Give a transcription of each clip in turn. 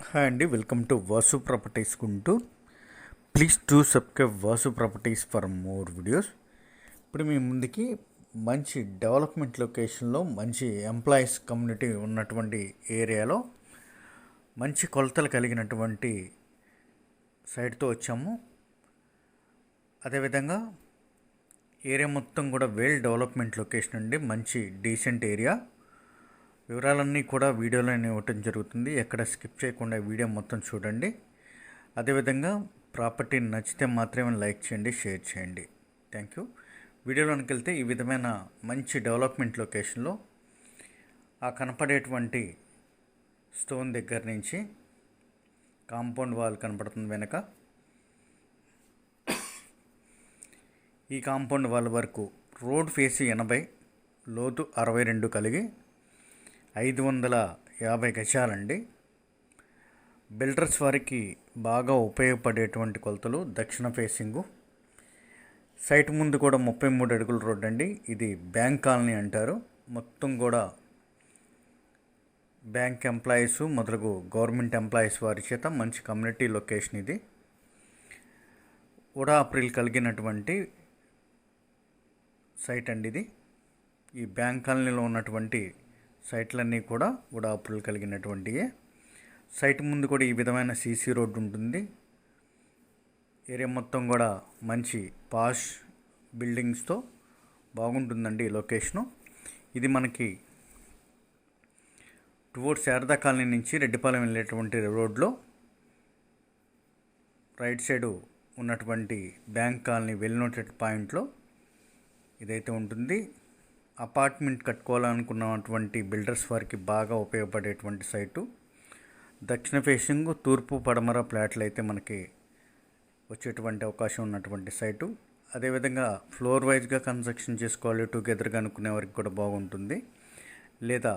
Hi అండి, welcome to Vasu properties Guntur. Please to subscribe Vasu properties for more videos. ఇప్పుడు మీ ముందుకి మంచి డెవలప్మెంట్ లొకేషన్లో మంచి ఎంప్లాయీస్ కమ్యూనిటీ ఉన్నటువంటి ఏరియాలో మంచి కొలతలు కలిగినటువంటి సైట్తో వచ్చాము. అదేవిధంగా ఏరియా మొత్తం కూడా వెల్ డెవలప్మెంట్ లొకేషన్ అండి, మంచి డీసెంట్ ఏరియా. వివరాలన్నీ కూడా వీడియోలోనే ఇవ్వటం జరుగుతుంది. ఎక్కడ స్కిప్ చేయకుండా వీడియో మొత్తం చూడండి. అదేవిధంగా ప్రాపర్టీ నచ్చితే మాత్రమే లైక్ చేయండి, షేర్ చేయండి. Thank you. వీడియోలోనికి వెళ్తే ఈ విధమైన మంచి డెవలప్మెంట్ లొకేషన్లో ఆ కనపడేటువంటి స్టోన్ దగ్గర నుంచి కాంపౌండ్ వాల్ కనపడుతుంది వెనక. ఈ కాంపౌండ్ వాల్ వరకు రోడ్ ఫేస్ 80, లోతు 62 కలిగి 550 గజాలండి. బిల్డర్స్ వారికి బాగా ఉపయోగపడేటువంటి కొలతలు. దక్షిణ ఫేసింగు సైట్ ముందు కూడా 33 అడుగుల రోడ్ అండి. ఇది బ్యాంక్ కాలనీ అంటారు. మొత్తం కూడా బ్యాంక్ ఎంప్లాయీస్ మొదలగు గవర్నమెంట్ ఎంప్లాయీస్ వారి చేత మంచి కమ్యూనిటీ లొకేషన్ ఇది. ఉడా అప్రిల్ కలిగినటువంటి సైట్ అండి ఇది. ఈ బ్యాంక్ కాలనీలో ఉన్నటువంటి సైట్లన్నీ కూడా ఉడా అప్రూవల్ కలిగినటువంటివే. సైట్ ముందు కూడా ఈ విధమైన సీసీ రోడ్డు ఉంటుంది. ఏరియా మొత్తం కూడా మంచి పాష్ బిల్డింగ్స్తో బాగుంటుందండి లొకేషను. ఇది మనకి టువర్డ్స్ శారదా కాలనీ నుంచి రెడ్డిపాలెం వెళ్ళేటువంటి రోడ్లో రైట్ సైడు ఉన్నటువంటి బ్యాంక్ కాలనీ వెళ్ళినటువంటి పాయింట్లో ఇదైతే ఉంటుంది. అపార్ట్మెంట్ కట్టుకోవాలనుకున్నటువంటి బిల్డర్స్ వారికి బాగా ఉపయోగపడేటువంటి సైటు. దక్షిణ ఫేసింగ్ తూర్పు పడమర ఫ్లాట్లు అయితే మనకి వచ్చేటువంటి అవకాశం ఉన్నటువంటి సైటు. అదేవిధంగా ఫ్లోర్ వైజ్గా కన్స్ట్రక్షన్ చేసుకోవాలి టుగెదర్గా అనుకునే వారికి కూడా బాగుంటుంది. లేదా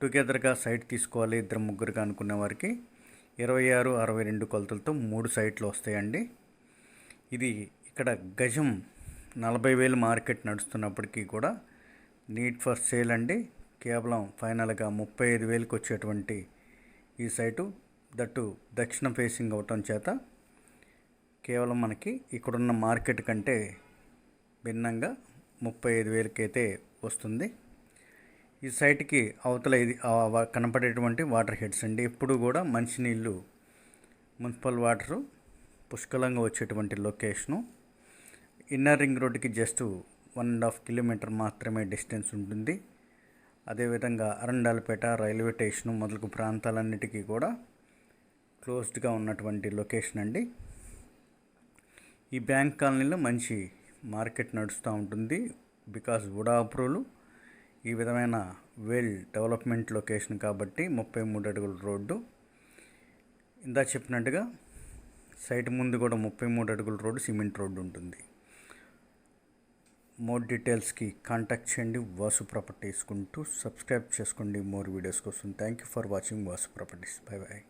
టుగెదర్గా సైట్ తీసుకోవాలి ఇద్దరు ముగ్గురుగా అనుకునే వారికి 26, 62 కొలతలతో 3 సైట్లు వస్తాయండి. ఇది ఇక్కడ గజం 40,000 మార్కెట్ నడుస్తున్నప్పటికీ కూడా నీడ్ ఫర్ సేల్ అండి. కేవలం ఫైనల్గా 35,000కి వచ్చేటువంటి ఈ సైటు, దట్టు దక్షిణ ఫేసింగ్ అవటం చేత కేవలం మనకి ఇక్కడున్న మార్కెట్ కంటే భిన్నంగా 35,000కి అయితే వస్తుంది. ఈ సైట్కి అవతల ఇది కనపడేటువంటి వాటర్ హెడ్స్ అండి. ఎప్పుడు కూడా మంచినీళ్ళు మున్సిపల్ వాటరు పుష్కలంగా వచ్చేటువంటి లొకేషను. ఇన్నర్ రింగ్ రోడ్డుకి జస్ట్ 1.5 కిలోమీటర్ మాత్రమే డిస్టెన్స్ ఉంటుంది. అదేవిధంగా అరండాలపేట రైల్వే స్టేషన్ మొదలగు ప్రాంతాలన్నిటికీ కూడా క్లోజ్డ్గా ఉన్నటువంటి లొకేషన్ అండి. ఈ బ్యాంక్ కాలనీలో మంచి మార్కెట్ నడుస్తూ ఉంటుంది. బికాజ్ వుడా అప్రూవల్ ఈ విధమైన వెల్ డెవలప్మెంట్ లొకేషన్ కాబట్టి 33 అడుగుల రోడ్డు. ఇందా చెప్పినట్టుగా సైట్ ముందు కూడా 33 అడుగుల రోడ్డు, సిమెంట్ రోడ్డు ఉంటుంది. మోర్ డీటెయిల్స్కి కాంటాక్ట్ చేయండి వాసు ప్రాపర్టీస్ గుంటూరు. సబ్స్క్రైబ్ చేసుకోండి మోర్ వీడియోస్ కోసం. Thank you for watching Vasu properties. By by.